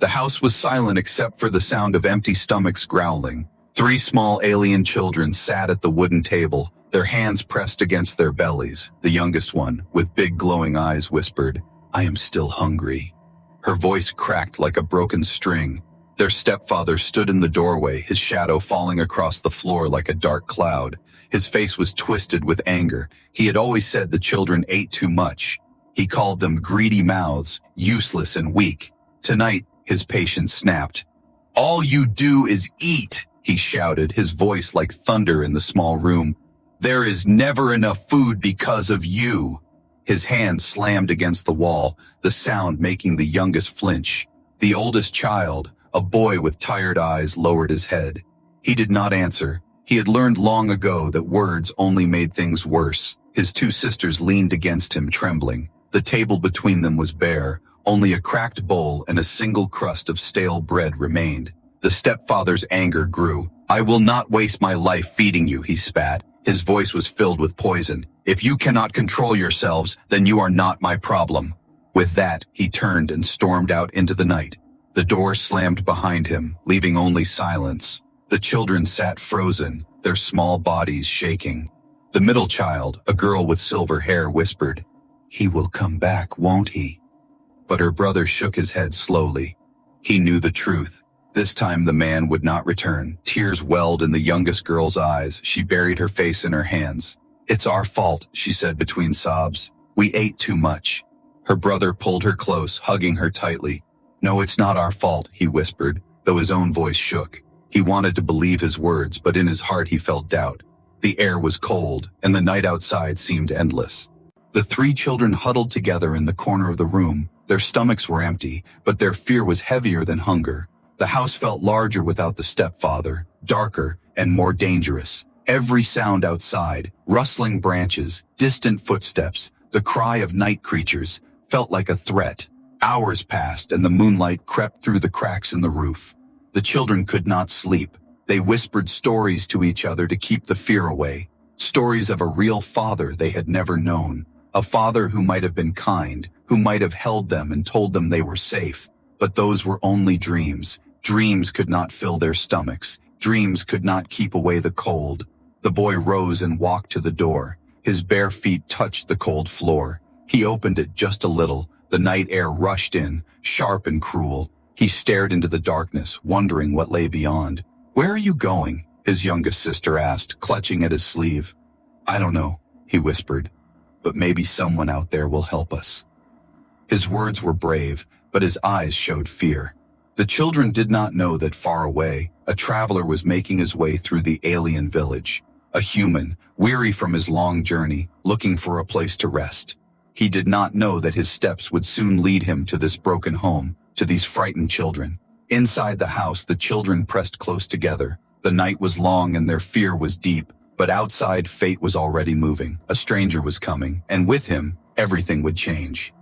The house was silent except for the sound of empty stomachs growling. 3 small alien children sat at the wooden table, their hands pressed against their bellies. The youngest one, with big glowing eyes, whispered, "I am still hungry." Her voice cracked like a broken string. Their stepfather stood in the doorway, his shadow falling across the floor like a dark cloud. His face was twisted with anger. He had always said the children ate too much. He called them greedy mouths, useless and weak. Tonight, his patience snapped. "All you do is eat," he shouted, his voice like thunder in the small room. "There is never enough food because of you." His hand slammed against the wall, the sound making the youngest flinch. The oldest child, a boy with tired eyes, lowered his head. He did not answer. He had learned long ago that words only made things worse. His 2 sisters leaned against him, trembling. The table between them was bare. Only a cracked bowl and a single crust of stale bread remained. The stepfather's anger grew. "I will not waste my life feeding you," he spat. His voice was filled with poison. "If you cannot control yourselves, then you are not my problem." With that, he turned and stormed out into the night. The door slammed behind him, leaving only silence. The children sat frozen, their small bodies shaking. The middle child, a girl with silver hair, whispered, "He will come back, won't he?" But her brother shook his head slowly. He knew the truth. This time the man would not return. Tears welled in the youngest girl's eyes. She buried her face in her hands. "It's our fault," she said between sobs. "We ate too much." Her brother pulled her close, hugging her tightly. "No, it's not our fault," he whispered, though his own voice shook. He wanted to believe his words, but in his heart he felt doubt. The air was cold, and the night outside seemed endless. The 3 children huddled together in the corner of the room. Their stomachs were empty, but their fear was heavier than hunger. The house felt larger without the stepfather, darker and more dangerous. Every sound outside, rustling branches, distant footsteps, the cry of night creatures, felt like a threat. Hours passed and the moonlight crept through the cracks in the roof. The children could not sleep. They whispered stories to each other to keep the fear away. Stories of a real father they had never known. A father who might have been kind, who might have held them and told them they were safe. But those were only dreams. Dreams could not fill their stomachs. Dreams could not keep away the cold. The boy rose and walked to the door. His bare feet touched the cold floor. He opened it just a little. The night air rushed in, sharp and cruel. He stared into the darkness, wondering what lay beyond. "Where are you going?" his youngest sister asked, clutching at his sleeve. "I don't know," he whispered, "but maybe someone out there will help us." His words were brave, but his eyes showed fear. The children did not know that far away, a traveler was making his way through the alien village. A human, weary from his long journey, looking for a place to rest. He did not know that his steps would soon lead him to this broken home, to these frightened children. Inside the house, the children pressed close together. The night was long and their fear was deep, but outside fate was already moving. A stranger was coming, and with him, everything would change.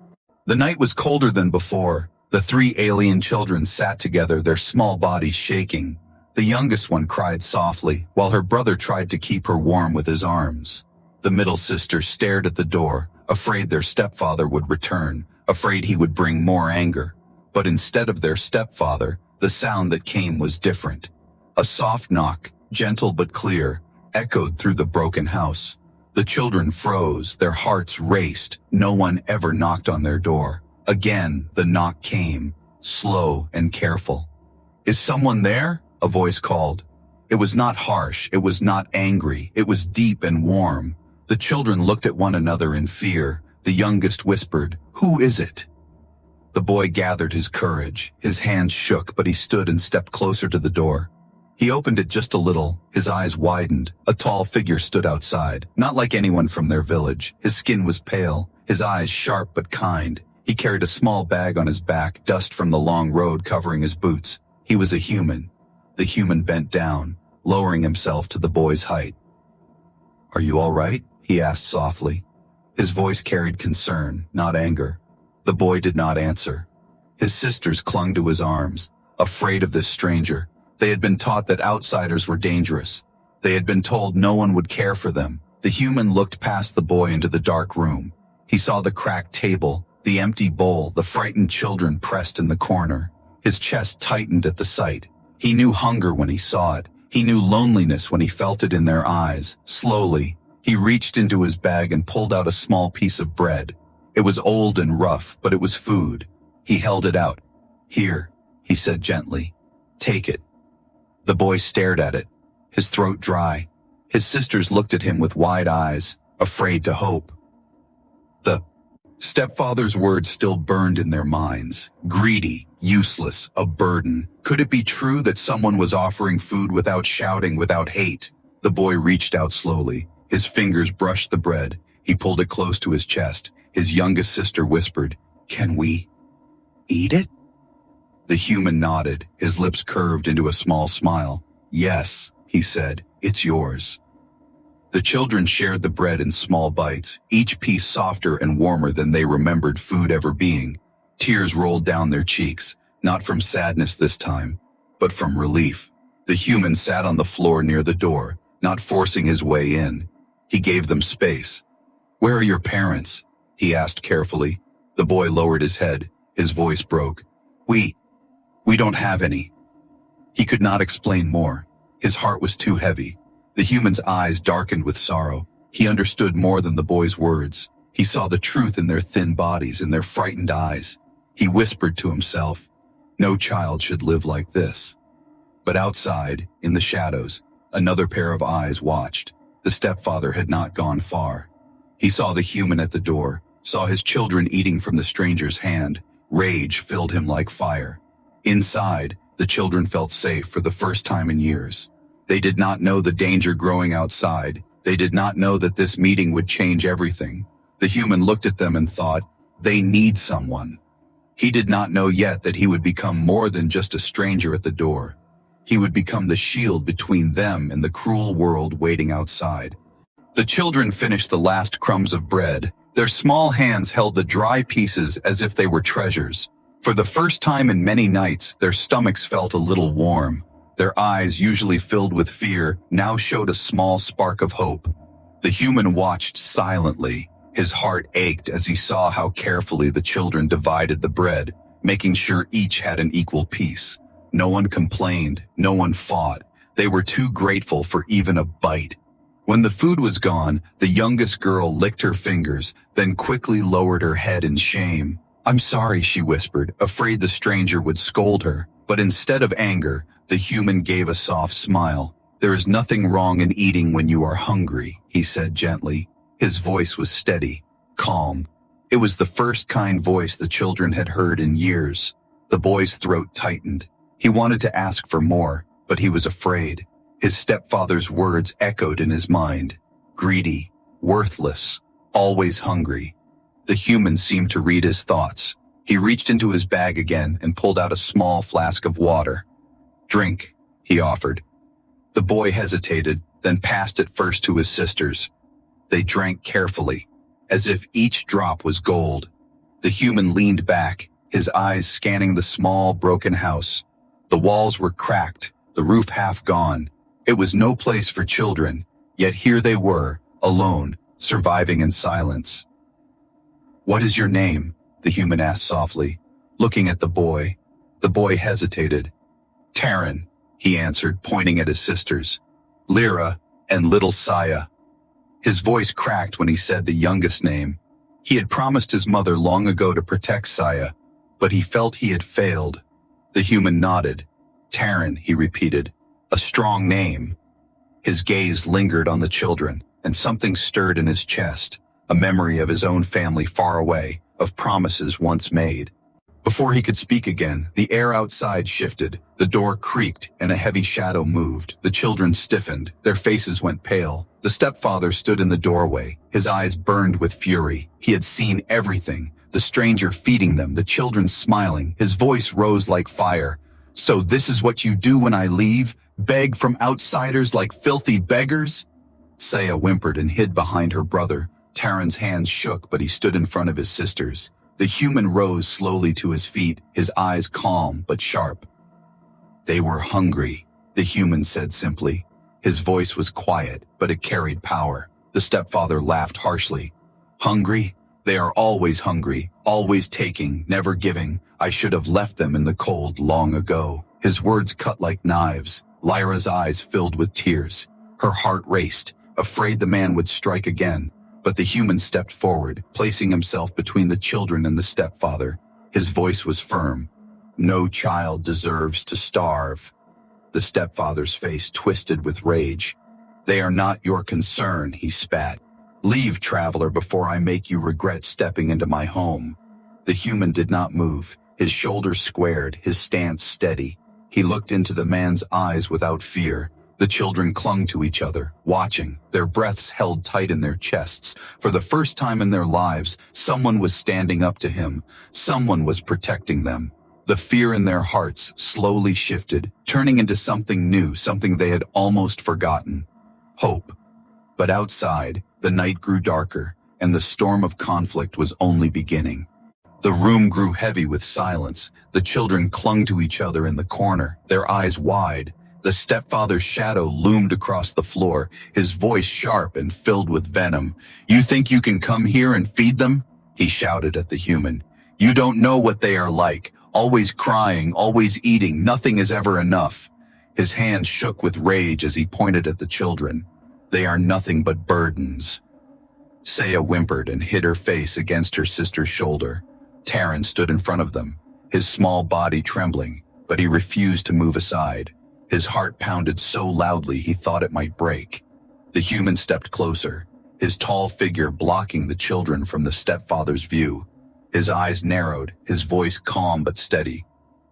The night was colder than before. The 3 alien children sat together, their small bodies shaking. The youngest one cried softly, while her brother tried to keep her warm with his arms. The middle sister stared at the door, afraid their stepfather would return, afraid he would bring more anger. But instead of their stepfather, the sound that came was different. A soft knock, gentle but clear, echoed through the broken house. The children froze, their hearts raced. No one ever knocked on their door. Again, the knock came, slow and careful. "Is someone there?" a voice called. It was not harsh, it was not angry, it was deep and warm. The children looked at one another in fear. The youngest whispered, "Who is it?" The boy gathered his courage. His hands shook, but he stood and stepped closer to the door. He opened it just a little. His eyes widened. A tall figure stood outside, not like anyone from their village. His skin was pale, his eyes sharp but kind. He carried a small bag on his back, dust from the long road covering his boots. He was a human. The human bent down, lowering himself to the boy's height. "Are you all right?" he asked softly. His voice carried concern, not anger. The boy did not answer. His sisters clung to his arms, afraid of this stranger. They had been taught that outsiders were dangerous. They had been told no one would care for them. The human looked past the boy into the dark room. He saw the cracked table, the empty bowl, the frightened children pressed in the corner. His chest tightened at the sight. He knew hunger when he saw it. He knew loneliness when he felt it in their eyes. Slowly, he reached into his bag and pulled out a small piece of bread. It was old and rough, but it was food. He held it out. "Here," he said gently. "Take it." The boy stared at it, his throat dry. His sisters looked at him with wide eyes, afraid to hope. The stepfather's words still burned in their minds. Greedy, useless, a burden. Could it be true that someone was offering food without shouting, without hate? The boy reached out slowly. His fingers brushed the bread. He pulled it close to his chest. His youngest sister whispered, "Can we eat it?" The human nodded, his lips curved into a small smile. "Yes," he said, "it's yours." The children shared the bread in small bites, each piece softer and warmer than they remembered food ever being. Tears rolled down their cheeks, not from sadness this time, but from relief. The human sat on the floor near the door, not forcing his way in. He gave them space. "Where are your parents?" he asked carefully. The boy lowered his head. His voice broke. We don't have any." He could not explain more. His heart was too heavy. The human's eyes darkened with sorrow. He understood more than the boy's words. He saw the truth in their thin bodies, in their frightened eyes. He whispered to himself, "No child should live like this." But outside, in the shadows, another pair of eyes watched. The stepfather had not gone far. He saw the human at the door, saw his children eating from the stranger's hand. Rage filled him like fire. Inside, the children felt safe for the first time in years. They did not know the danger growing outside. They did not know that this meeting would change everything. The human looked at them and thought, they need someone. He did not know yet that he would become more than just a stranger at the door. He would become the shield between them and the cruel world waiting outside. The children finished the last crumbs of bread. Their small hands held the dry pieces as if they were treasures. For the first time in many nights, their stomachs felt a little warm. Their eyes, usually filled with fear, now showed a small spark of hope. The human watched silently. His heart ached as he saw how carefully the children divided the bread, making sure each had an equal piece. No one complained, no one fought. They were too grateful for even a bite. When the food was gone, the youngest girl licked her fingers, then quickly lowered her head in shame. "I'm sorry," she whispered, afraid the stranger would scold her. But instead of anger, the human gave a soft smile. "There is nothing wrong in eating when you are hungry," he said gently. His voice was steady, calm. It was the first kind voice the children had heard in years. The boy's throat tightened. He wanted to ask for more, but he was afraid. His stepfather's words echoed in his mind. Greedy, worthless, always hungry. The human seemed to read his thoughts. He reached into his bag again and pulled out a small flask of water. "Drink," he offered. The boy hesitated, then passed it first to his sisters. They drank carefully, as if each drop was gold. The human leaned back, his eyes scanning the small, broken house. The walls were cracked, the roof half gone. It was no place for children, yet here they were, alone, surviving in silence. "What is your name?" the human asked softly, looking at the boy. The boy hesitated. "Taryn," he answered, pointing at his sisters. "Lyra and little Saya." His voice cracked when he said the youngest name. He had promised his mother long ago to protect Saya, but he felt he had failed. The human nodded. "Taryn," he repeated, "a strong name." His gaze lingered on the children, and something stirred in his chest, a memory of his own family far away, of promises once made. Before he could speak again, the air outside shifted, the door creaked, and a heavy shadow moved. The children stiffened, their faces went pale. The stepfather stood in the doorway, his eyes burned with fury. He had seen everything, the stranger feeding them, the children smiling. His voice rose like fire. "So this is what you do when I leave? Beg from outsiders like filthy beggars?" Saya whimpered and hid behind her brother. Taryn's hands shook, but he stood in front of his sisters. The human rose slowly to his feet, his eyes calm but sharp. "They were hungry," the human said simply. His voice was quiet, but it carried power. The stepfather laughed harshly. "Hungry? They are always hungry, always taking, never giving. I should have left them in the cold long ago." His words cut like knives. Lyra's eyes filled with tears. Her heart raced, afraid the man would strike again. But the human stepped forward, placing himself between the children and the stepfather. His voice was firm. "No child deserves to starve." The stepfather's face twisted with rage. "They are not your concern," he spat. "Leave, traveler, before I make you regret stepping into my home." The human did not move, his shoulders squared, his stance steady. He looked into the man's eyes without fear. The children clung to each other, watching, their breaths held tight in their chests. For the first time in their lives, someone was standing up to him. Someone was protecting them. The fear in their hearts slowly shifted, turning into something new, something they had almost forgotten. Hope. But outside, the night grew darker, and the storm of conflict was only beginning. The room grew heavy with silence. The children clung to each other in the corner, their eyes wide. The stepfather's shadow loomed across the floor, his voice sharp and filled with venom. "You think you can come here and feed them?" he shouted at the human. "You don't know what they are like, always crying, always eating, nothing is ever enough." His hand shook with rage as he pointed at the children. "They are nothing but burdens." Saya whimpered and hid her face against her sister's shoulder. Taryn stood in front of them, his small body trembling, but he refused to move aside. His heart pounded so loudly he thought it might break. The human stepped closer, his tall figure blocking the children from the stepfather's view. His eyes narrowed, his voice calm but steady.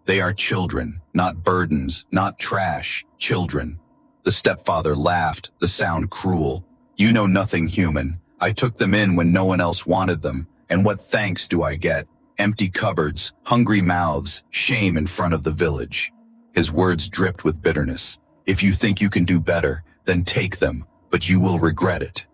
"They are children, not burdens, not trash, children." The stepfather laughed, the sound cruel. "You know nothing, human. I took them in when no one else wanted them, and what thanks do I get? Empty cupboards, hungry mouths, shame in front of the village." His words dripped with bitterness. "If you think you can do better, then take them, but you will regret it."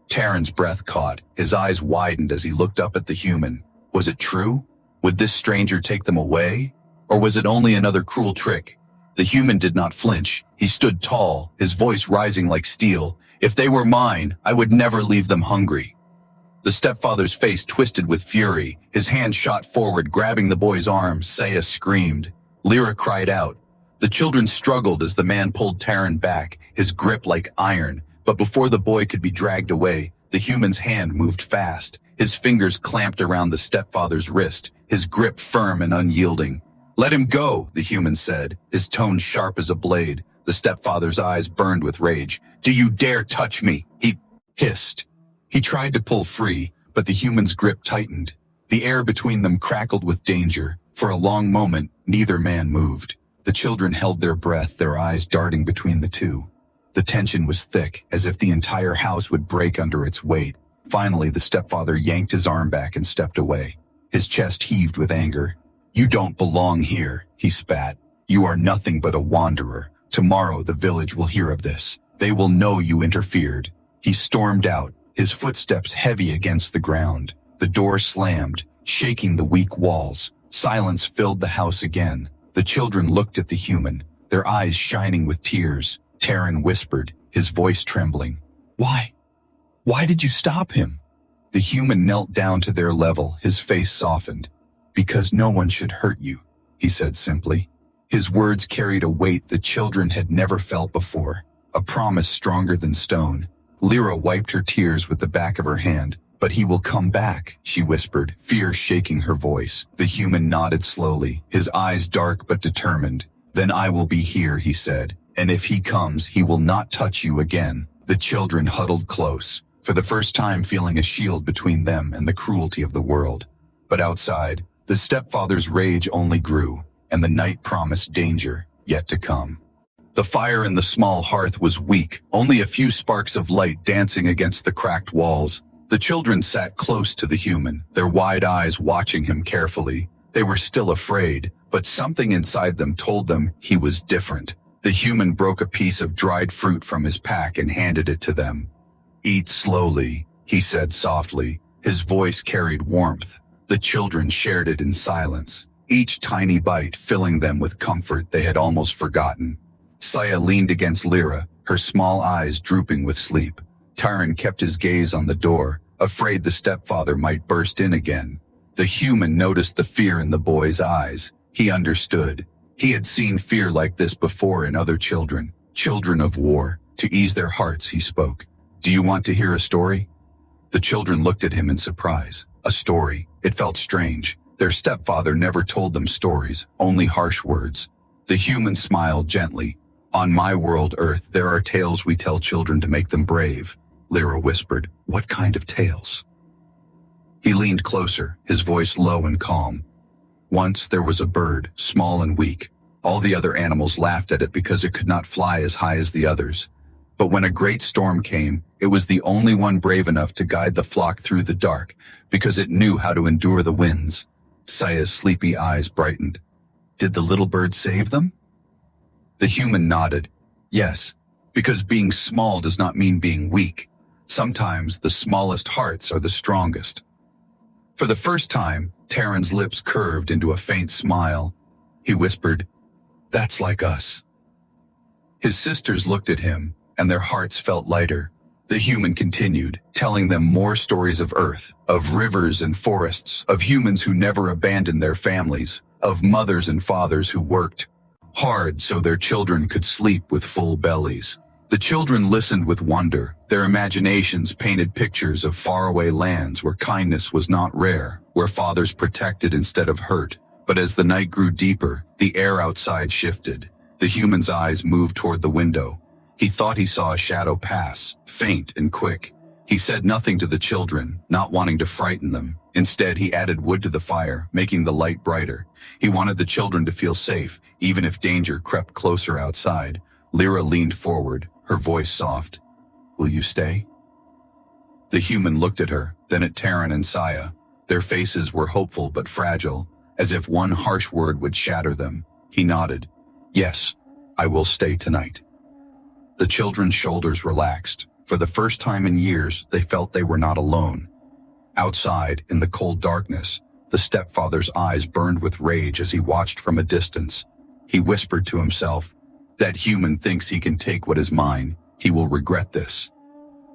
Taryn's breath caught, his eyes widened as he looked up at the human. Was it true? Would this stranger take them away? Or was it only another cruel trick? The human did not flinch. He stood tall, his voice rising like steel. "If they were mine, I would never leave them hungry." The stepfather's face twisted with fury. His hand shot forward, grabbing the boy's arm. Saya screamed. Lyra cried out. The children struggled as the man pulled Taryn back, his grip like iron. But before the boy could be dragged away, the human's hand moved fast. His fingers clamped around the stepfather's wrist, his grip firm and unyielding. "Let him go," the human said, his tone sharp as a blade. The stepfather's eyes burned with rage. "Do you dare touch me?" he hissed. He tried to pull free, but the human's grip tightened. The air between them crackled with danger. For a long moment, neither man moved. The children held their breath, their eyes darting between the two. The tension was thick, as if the entire house would break under its weight. Finally, the stepfather yanked his arm back and stepped away. His chest heaved with anger. "You don't belong here," he spat. "You are nothing but a wanderer. Tomorrow the village will hear of this. They will know you interfered." He stormed out, his footsteps heavy against the ground. The door slammed, shaking the weak walls. Silence filled the house again. The children looked at the human, their eyes shining with tears. Taryn whispered, his voice trembling. Why? Why did you stop him?" The human knelt down to their level, his face softened. "Because no one should hurt you," he said simply. His words carried a weight the children had never felt before, a promise stronger than stone. Lyra wiped her tears with the back of her hand. "But he will come back," she whispered, fear shaking her voice. The human nodded slowly, his eyes dark but determined. "Then I will be here," he said, "and if he comes, he will not touch you again." The children huddled close, for the first time feeling a shield between them and the cruelty of the world. But outside, the stepfather's rage only grew, and the night promised danger yet to come. The fire in the small hearth was weak, only a few sparks of light dancing against the cracked walls. The children sat close to the human, their wide eyes watching him carefully. They were still afraid, but something inside them told them he was different. The human broke a piece of dried fruit from his pack and handed it to them. "Eat slowly," he said softly. His voice carried warmth. The children shared it in silence, each tiny bite filling them with comfort they had almost forgotten. Saya leaned against Lyra, her small eyes drooping with sleep. Taryn kept his gaze on the door, afraid the stepfather might burst in again. The human noticed the fear in the boy's eyes. He understood. He had seen fear like this before in other children, children of war. To ease their hearts, he spoke. "Do you want to hear a story?" The children looked at him in surprise. A story. It felt strange. Their stepfather never told them stories, only harsh words. The human smiled gently. "On my world, Earth, there are tales we tell children to make them brave." Lyra whispered, "What kind of tales?" He leaned closer, his voice low and calm. "Once there was a bird, small and weak. All the other animals laughed at it because it could not fly as high as the others. But when a great storm came, it was the only one brave enough to guide the flock through the dark, because it knew how to endure the winds." Saya's sleepy eyes brightened. "Did the little bird save them?" The human nodded. "Yes, because being small does not mean being weak. Sometimes the smallest hearts are the strongest." For the first time, Terran's lips curved into a faint smile. He whispered, "That's like us." His sisters looked at him, and their hearts felt lighter. The human continued, telling them more stories of Earth, of rivers and forests, of humans who never abandoned their families, of mothers and fathers who worked hard so their children could sleep with full bellies. The children listened with wonder. Their imaginations painted pictures of faraway lands where kindness was not rare, where fathers protected instead of hurt. But as the night grew deeper, the air outside shifted. The human's eyes moved toward the window. He thought he saw a shadow pass, faint and quick. He said nothing to the children, not wanting to frighten them. Instead, he added wood to the fire, making the light brighter. He wanted the children to feel safe, even if danger crept closer outside. Lyra leaned forward, her voice soft. "Will you stay?" The human looked at her, then at Terran and Saya. Their faces were hopeful but fragile, as if one harsh word would shatter them. He nodded. "Yes, I will stay tonight." The children's shoulders relaxed. For the first time in years, they felt they were not alone. Outside, in the cold darkness, the stepfather's eyes burned with rage as he watched from a distance. He whispered to himself, "That human thinks he can take what is mine. He will regret this."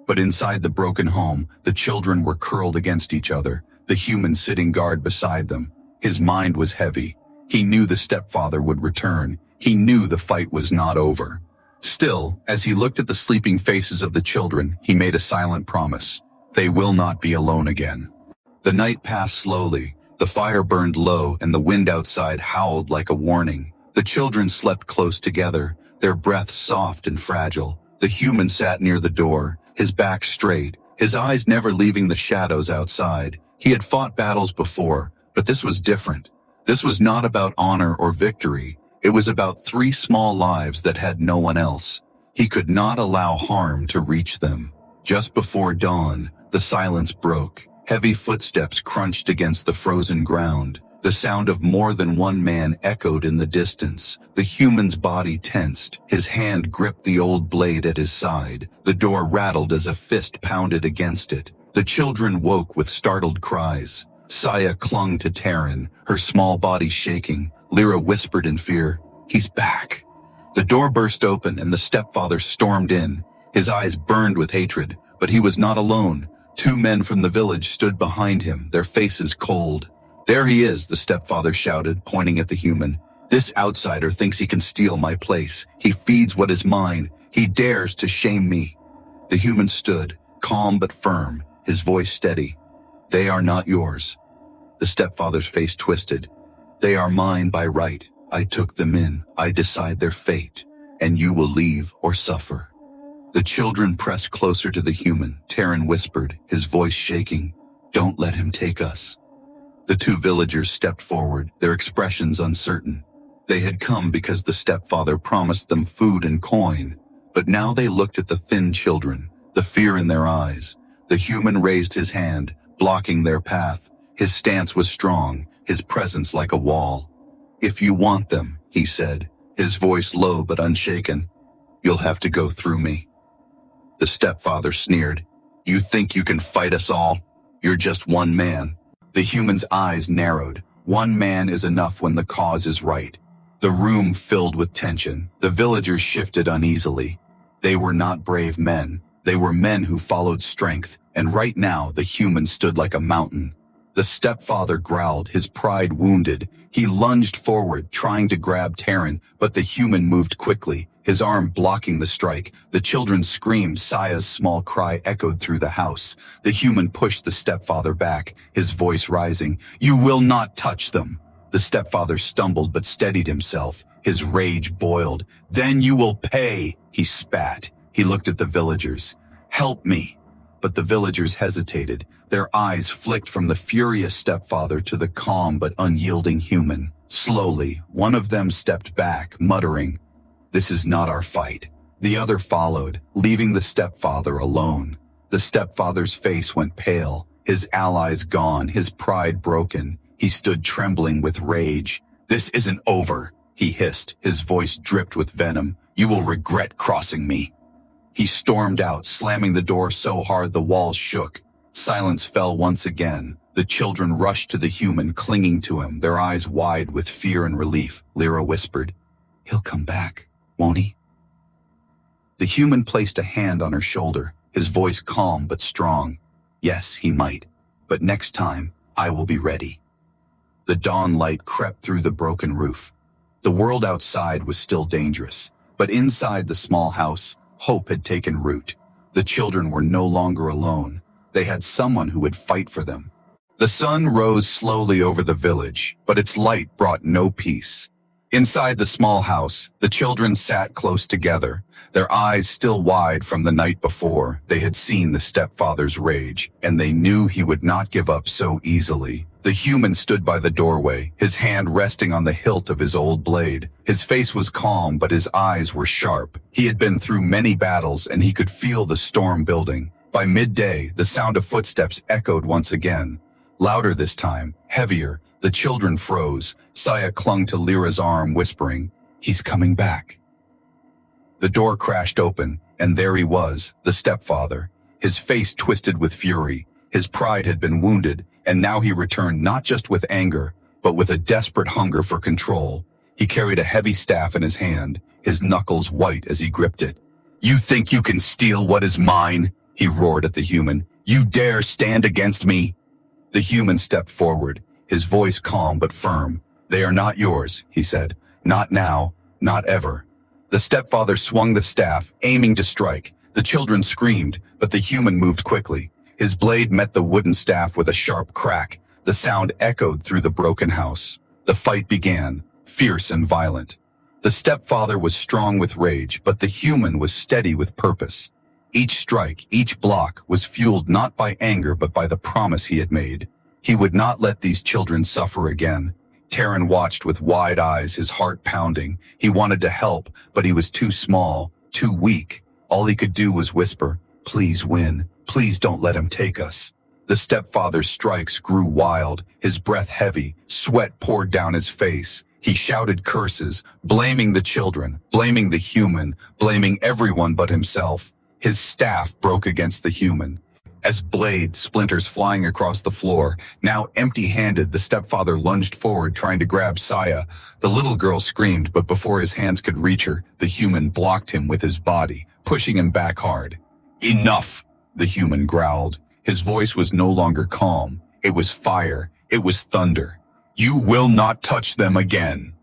But inside the broken home, the children were curled against each other, the human sitting guard beside them. His mind was heavy. He knew the stepfather would return. He knew the fight was not over. Still, as he looked at the sleeping faces of the children, he made a silent promise. They will not be alone again. The night passed slowly. The fire burned low and the wind outside howled like a warning. The children slept close together, their breaths soft and fragile. The human sat near the door, his back straight, his eyes never leaving the shadows outside. He had fought battles before, but this was different. This was not about honor or victory. It was about 3 small lives that had no one else. He could not allow harm to reach them. Just before dawn, the silence broke. Heavy footsteps crunched against the frozen ground. The sound of more than one man echoed in the distance. The human's body tensed. His hand gripped the old blade at his side. The door rattled as a fist pounded against it. The children woke with startled cries. Saya clung to Terran, her small body shaking. Lyra whispered in fear, "He's back." The door burst open and the stepfather stormed in. His eyes burned with hatred, but he was not alone. 2 men from the village stood behind him, their faces cold. "There he is," the stepfather shouted, pointing at the human. "This outsider thinks he can steal my place. He feeds what is mine. He dares to shame me." The human stood, calm but firm, his voice steady. "They are not yours." The stepfather's face twisted. "They are mine by right. I took them in. I decide their fate. And you will leave or suffer." The children pressed closer to the human. Terran whispered, his voice shaking, "Don't let him take us." The 2 villagers stepped forward, their expressions uncertain. They had come because the stepfather promised them food and coin. But now they looked at the thin children, the fear in their eyes. The human raised his hand, blocking their path. His stance was strong, his presence like a wall. "If you want them," he said, his voice low but unshaken, "you'll have to go through me." The stepfather sneered, "You think you can fight us all? You're just one man." The human's eyes narrowed. One man is enough when the cause is right. The room filled with tension. The villagers shifted uneasily. They were not brave men. They were men who followed strength, and right now the human stood like a mountain. The stepfather growled, his pride wounded. He lunged forward, trying to grab Taryn, but the human moved quickly, his arm blocking the strike. The children screamed. Saya's small cry echoed through the house. The human pushed the stepfather back, his voice rising. "You will not touch them." The stepfather stumbled but steadied himself. His rage boiled. "Then you will pay," he spat. He looked at the villagers. "Help me." But the villagers hesitated. Their eyes flicked from the furious stepfather to the calm but unyielding human. Slowly, one of them stepped back, muttering, "This is not our fight." The other followed, leaving the stepfather alone. The stepfather's face went pale, his allies gone, his pride broken. He stood trembling with rage. "This isn't over," he hissed, his voice dripped with venom. "You will regret crossing me." He stormed out, slamming the door so hard the walls shook. Silence fell once again. The children rushed to the human, clinging to him, their eyes wide with fear and relief. Lyra whispered, "He'll come back, won't he?" The human placed a hand on her shoulder, his voice calm but strong. "Yes, he might, but next time, I will be ready." The dawn light crept through the broken roof. The world outside was still dangerous, but inside the small house, hope had taken root. The children were no longer alone. They had someone who would fight for them. The sun rose slowly over the village, but its light brought no peace. Inside the small house, the children sat close together, their eyes still wide from the night before. They had seen the stepfather's rage, and they knew he would not give up so easily. The human stood by the doorway, his hand resting on the hilt of his old blade. His face was calm, but his eyes were sharp. He had been through many battles, and he could feel the storm building. By midday, the sound of footsteps echoed once again. Louder this time, heavier. The children froze. Saya clung to Lyra's arm, whispering, "He's coming back." The door crashed open, and there he was, the stepfather. His face twisted with fury. His pride had been wounded, and now he returned not just with anger, but with a desperate hunger for control. He carried a heavy staff in his hand, his knuckles white as he gripped it. "You think you can steal what is mine?" he roared at the human. "You dare stand against me?" The human stepped forward, his voice calm but firm. "They are not yours," he said. "Not now, not ever." The stepfather swung the staff, aiming to strike. The children screamed, but the human moved quickly. His blade met the wooden staff with a sharp crack. The sound echoed through the broken house. The fight began, fierce and violent. The stepfather was strong with rage, but the human was steady with purpose. Each strike, each block, was fueled not by anger but by the promise he had made. He would not let these children suffer again. Taryn watched with wide eyes, his heart pounding. He wanted to help, but he was too small, too weak. All he could do was whisper, "Please win. Please don't let him take us." The stepfather's strikes grew wild, his breath heavy, sweat poured down his face. He shouted curses, blaming the children, blaming the human, blaming everyone but himself. His staff broke against the human. As blade splinters flying across the floor, now empty-handed, the stepfather lunged forward, trying to grab Saya. The little girl screamed, but before his hands could reach her, the human blocked him with his body, pushing him back hard. "Enough!" the human growled. His voice was no longer calm. It was fire. It was thunder. "You will not touch them again."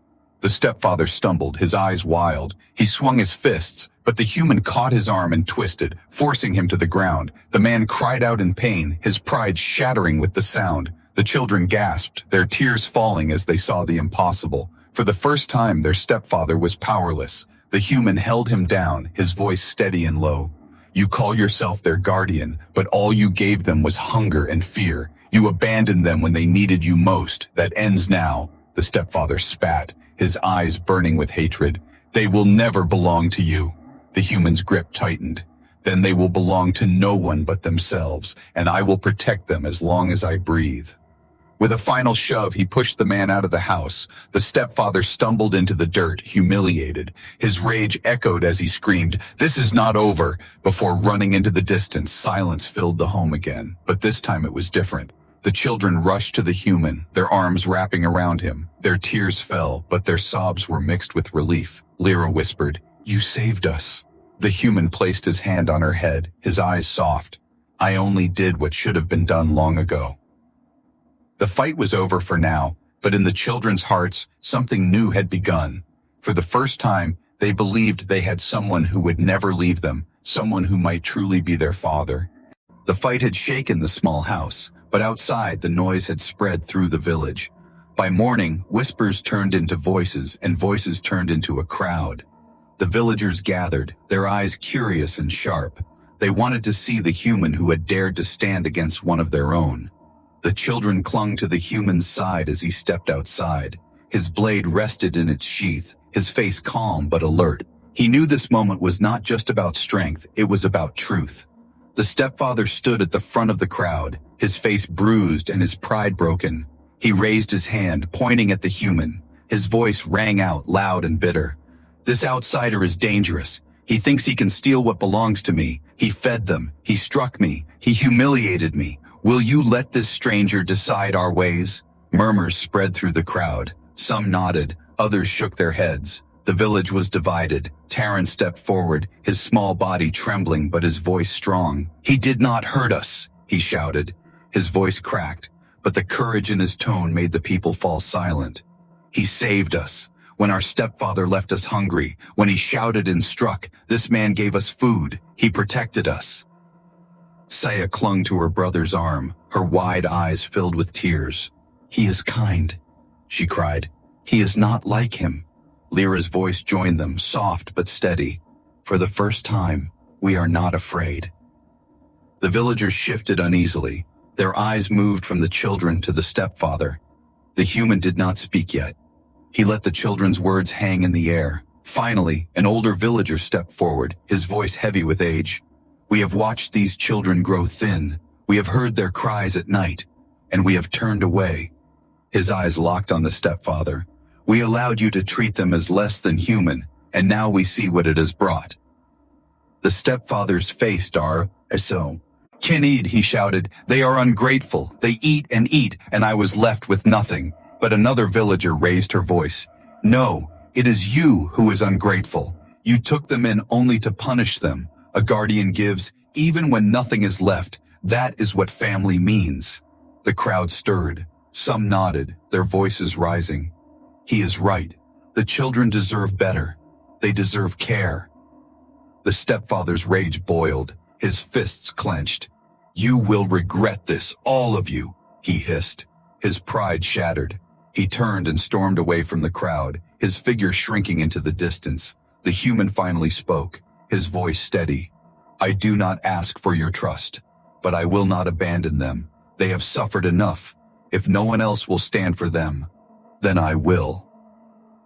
The stepfather stumbled, his eyes wild. He swung his fists, but the human caught his arm and twisted, forcing him to the ground. The man cried out in pain, his pride shattering with the sound. The children gasped, their tears falling as they saw the impossible. For the first time, their stepfather was powerless. The human held him down, his voice steady and low. "You call yourself their guardian, but all you gave them was hunger and fear. You abandoned them when they needed you most. That ends now." The stepfather spat, his eyes burning with hatred. "They will never belong to you." The human's grip tightened. "Then they will belong to no one but themselves, and I will protect them as long as I breathe." With a final shove, he pushed the man out of the house. The stepfather stumbled into the dirt, humiliated. His rage echoed as he screamed, "This is not over!" Before running into the distance, silence filled the home again. But this time it was different. The children rushed to the human, their arms wrapping around him. Their tears fell, but their sobs were mixed with relief. Lyra whispered, "You saved us." The human placed his hand on her head, his eyes soft. I only did what should have been done long ago. The fight was over for now, but in the children's hearts, something new had begun. For the first time, they believed they had someone who would never leave them, someone who might truly be their father. The fight had shaken the small house, but outside the noise had spread through the village. By morning, whispers turned into voices, and voices turned into a crowd. The villagers gathered, their eyes curious and sharp. They wanted to see the human who had dared to stand against one of their own. The children clung to the human's side as he stepped outside. His blade rested in its sheath, his face calm but alert. He knew this moment was not just about strength, it was about truth. The stepfather stood at the front of the crowd, his face bruised and his pride broken. He raised his hand, pointing at the human. His voice rang out loud and bitter. This outsider is dangerous. He thinks he can steal what belongs to me. He fed them. He struck me. He humiliated me. Will you let this stranger decide our ways? Murmurs spread through the crowd. Some nodded, others shook their heads. The village was divided. Taran stepped forward, his small body trembling but his voice strong. He did not hurt us, he shouted. His voice cracked, but the courage in his tone made the people fall silent. He saved us. When our stepfather left us hungry, when he shouted and struck, this man gave us food. He protected us. Saya clung to her brother's arm, her wide eyes filled with tears. He is kind, she cried. He is not like him. Lyra's voice joined them, soft but steady. For the first time, we are not afraid. The villagers shifted uneasily. Their eyes moved from the children to the stepfather. The human did not speak yet. He let the children's words hang in the air. Finally, an older villager stepped forward, his voice heavy with age. We have watched these children grow thin. We have heard their cries at night, and we have turned away. His eyes locked on the stepfather. We allowed you to treat them as less than human, and now we see what it has brought. The stepfather's face darkened. Kinid, he shouted, they are ungrateful. They eat, and I was left with nothing. But another villager raised her voice. No, it is you who is ungrateful. You took them in only to punish them. A guardian gives, even when nothing is left. That is what family means. The crowd stirred. Some nodded, their voices rising. He is right. The children deserve better. They deserve care. The stepfather's rage boiled, his fists clenched. You will regret this, all of you, he hissed. His pride shattered. He turned and stormed away from the crowd, his figure shrinking into the distance. The human finally spoke, his voice steady. I do not ask for your trust, but I will not abandon them. They have suffered enough. If no one else will stand for them, then I will.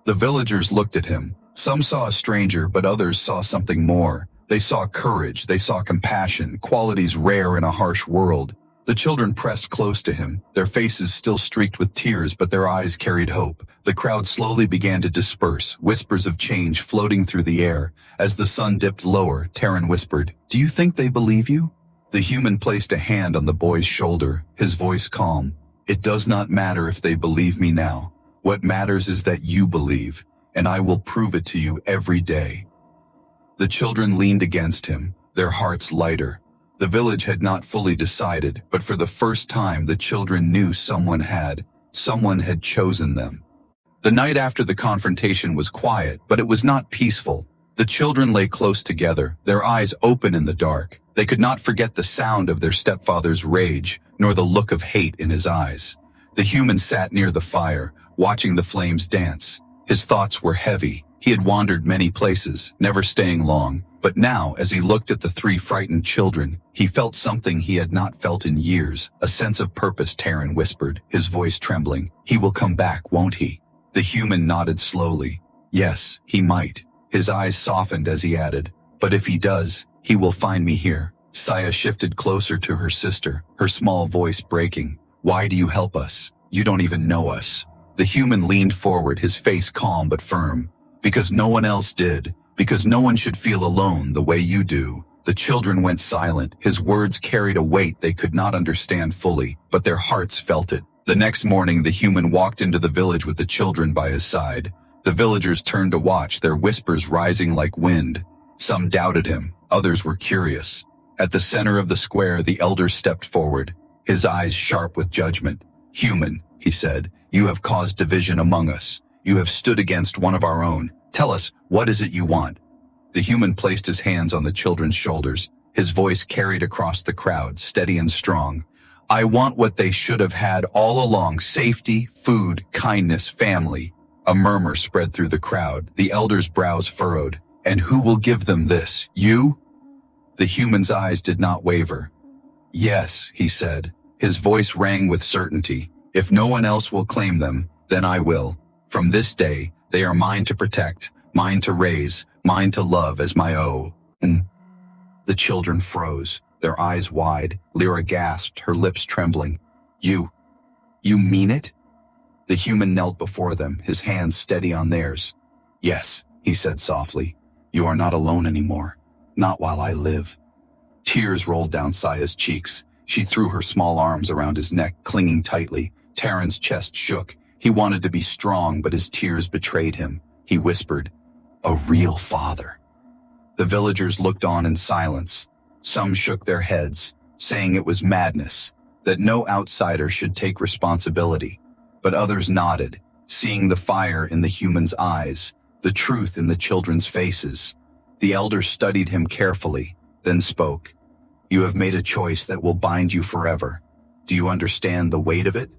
The villagers looked at him. Some saw a stranger, but others saw something more. They saw courage, they saw compassion, qualities rare in a harsh world. The children pressed close to him, their faces still streaked with tears, but their eyes carried hope. The crowd slowly began to disperse, whispers of change floating through the air. As the sun dipped lower, Taran whispered, Do you think they believe you? The human placed a hand on the boy's shoulder, his voice calm. It does not matter if they believe me now. What matters is that you believe, and I will prove it to you every day. The children leaned against him, their hearts lighter. The village had not fully decided, but for the first time the children knew someone had chosen them. The night after the confrontation was quiet, but it was not peaceful. The children lay close together, their eyes open in the dark. They could not forget the sound of their stepfather's rage, nor the look of hate in his eyes. The human sat near the fire, watching the flames dance. His thoughts were heavy. He had wandered many places, never staying long. But now, as he looked at the three frightened children, he felt something he had not felt in years, a sense of purpose. Taran whispered, his voice trembling. He will come back, won't he? The human nodded slowly. Yes, he might. His eyes softened as he added, but if he does, he will find me here. Saya shifted closer to her sister, her small voice breaking. Why do you help us? You don't even know us. The human leaned forward, his face calm but firm. Because no one else did. Because no one should feel alone the way you do. The children went silent. His words carried a weight they could not understand fully, but their hearts felt it. The next morning, the human walked into the village with the children by his side. The villagers turned to watch, their whispers rising like wind. Some doubted him, others were curious. At the center of the square, the elder stepped forward, his eyes sharp with judgment. "Human," he said, "you have caused division among us. You have stood against one of our own. Tell us, what is it you want?" The human placed his hands on the children's shoulders. His voice carried across the crowd, steady and strong. "I want what they should have had all along: safety, food, kindness, family." A murmur spread through the crowd. The elder's brows furrowed. "And who will give them this? You?" The human's eyes did not waver. "Yes," he said. His voice rang with certainty. "If no one else will claim them, then I will. From this day, they are mine to protect, mine to raise, mine to love as my own." The children froze, their eyes wide. Lyra gasped, her lips trembling. You mean it?" The human knelt before them, his hands steady on theirs. "Yes," he said softly. "You are not alone anymore. Not while I live." Tears rolled down Saya's cheeks. She threw her small arms around his neck, clinging tightly. Taryn's chest shook. He wanted to be strong, but his tears betrayed him. He whispered, "A real father." The villagers looked on in silence. Some shook their heads, saying it was madness, that no outsider should take responsibility. But others nodded, seeing the fire in the human's eyes, the truth in the children's faces. The elder studied him carefully, then spoke. "You have made a choice that will bind you forever. Do you understand the weight of it?"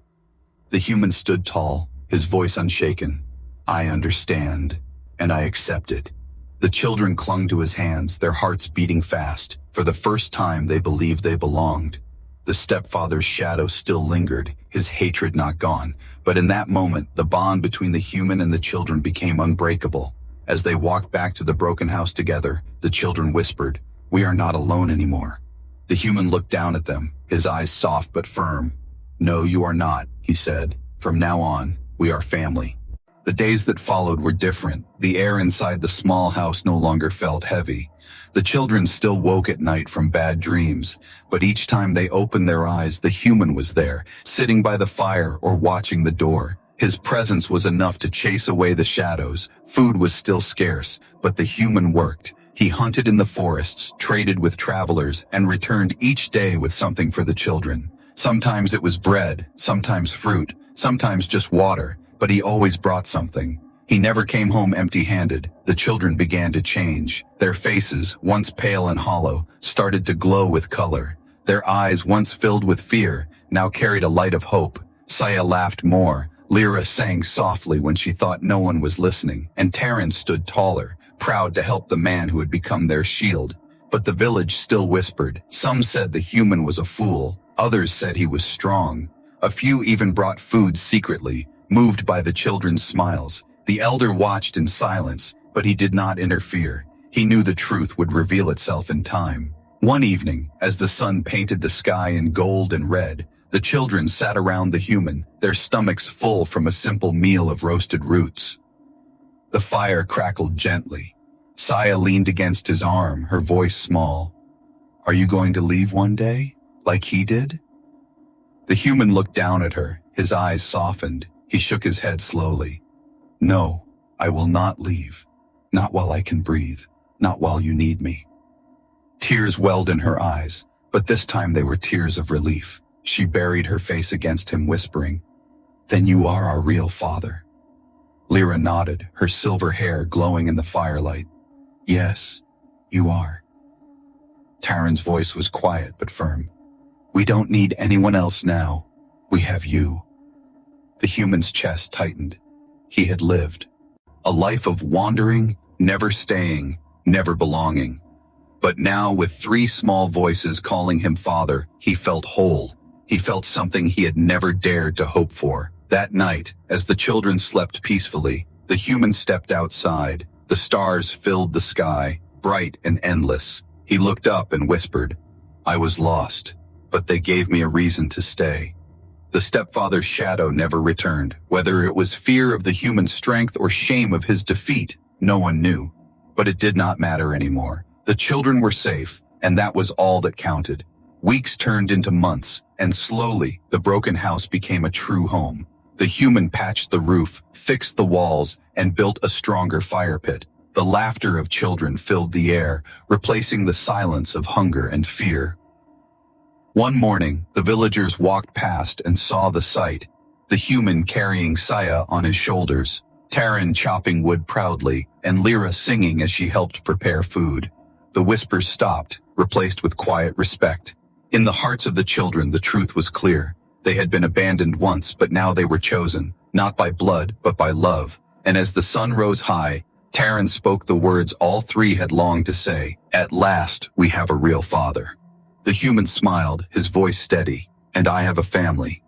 The human stood tall, his voice unshaken. "I understand, and I accept it." The children clung to his hands, their hearts beating fast. For the first time, they believed they belonged. The stepfather's shadow still lingered, his hatred not gone, but in that moment, the bond between the human and the children became unbreakable. As they walked back to the broken house together, the children whispered, "We are not alone anymore." The human looked down at them, his eyes soft but firm. "No, you are not," he said. "From now on, we are family." The days that followed were different. The air inside the small house no longer felt heavy. The children still woke at night from bad dreams, but each time they opened their eyes, the human was there, sitting by the fire or watching the door. His presence was enough to chase away the shadows. Food was still scarce, but the human worked. He hunted in the forests, traded with travelers, and returned each day with something for the children. Sometimes it was bread, sometimes fruit, sometimes just water, but he always brought something. He never came home empty-handed. The children began to change. Their faces, once pale and hollow, started to glow with color. Their eyes, once filled with fear, now carried a light of hope. Saya laughed more. Lyra sang softly when she thought no one was listening, and Taryn stood taller, proud to help the man who had become their shield. But the village still whispered. Some said the human was a fool. Others said he was strong. A few even brought food secretly, moved by the children's smiles. The elder watched in silence, but he did not interfere. He knew the truth would reveal itself in time. One evening, as the sun painted the sky in gold and red, the children sat around the human, their stomachs full from a simple meal of roasted roots. The fire crackled gently. Saya leaned against his arm, her voice small. "Are you going to leave one day, like he did?" The human looked down at her, his eyes softened. He shook his head slowly. "No, I will not leave. Not while I can breathe. Not while you need me." Tears welled in her eyes, but this time they were tears of relief. She buried her face against him, whispering, "Then you are our real father." Lyra nodded, her silver hair glowing in the firelight. "Yes, you are." Taryn's voice was quiet but firm. "We don't need anyone else now. We have you." The human's chest tightened. He had lived a life of wandering, never staying, never belonging. But now, with 3 small voices calling him father, he felt whole. He felt something he had never dared to hope for. That night, as the children slept peacefully, the human stepped outside. The stars filled the sky, bright and endless. He looked up and whispered, "I was lost, but they gave me a reason to stay." The stepfather's shadow never returned. Whether it was fear of the human strength or shame of his defeat, no one knew. But it did not matter anymore. The children were safe, and that was all that counted. Weeks turned into months, and slowly, the broken house became a true home. The human patched the roof, fixed the walls, and built a stronger fire pit. The laughter of children filled the air, replacing the silence of hunger and fear. One morning, the villagers walked past and saw the sight, the human carrying Saya on his shoulders, Taran chopping wood proudly, and Lyra singing as she helped prepare food. The whispers stopped, replaced with quiet respect. In the hearts of the children, the truth was clear. They had been abandoned once, but now they were chosen, not by blood, but by love. And as the sun rose high, Taran spoke the words all three had longed to say, "At last, we have a real father." The human smiled, his voice steady, "And I have a family."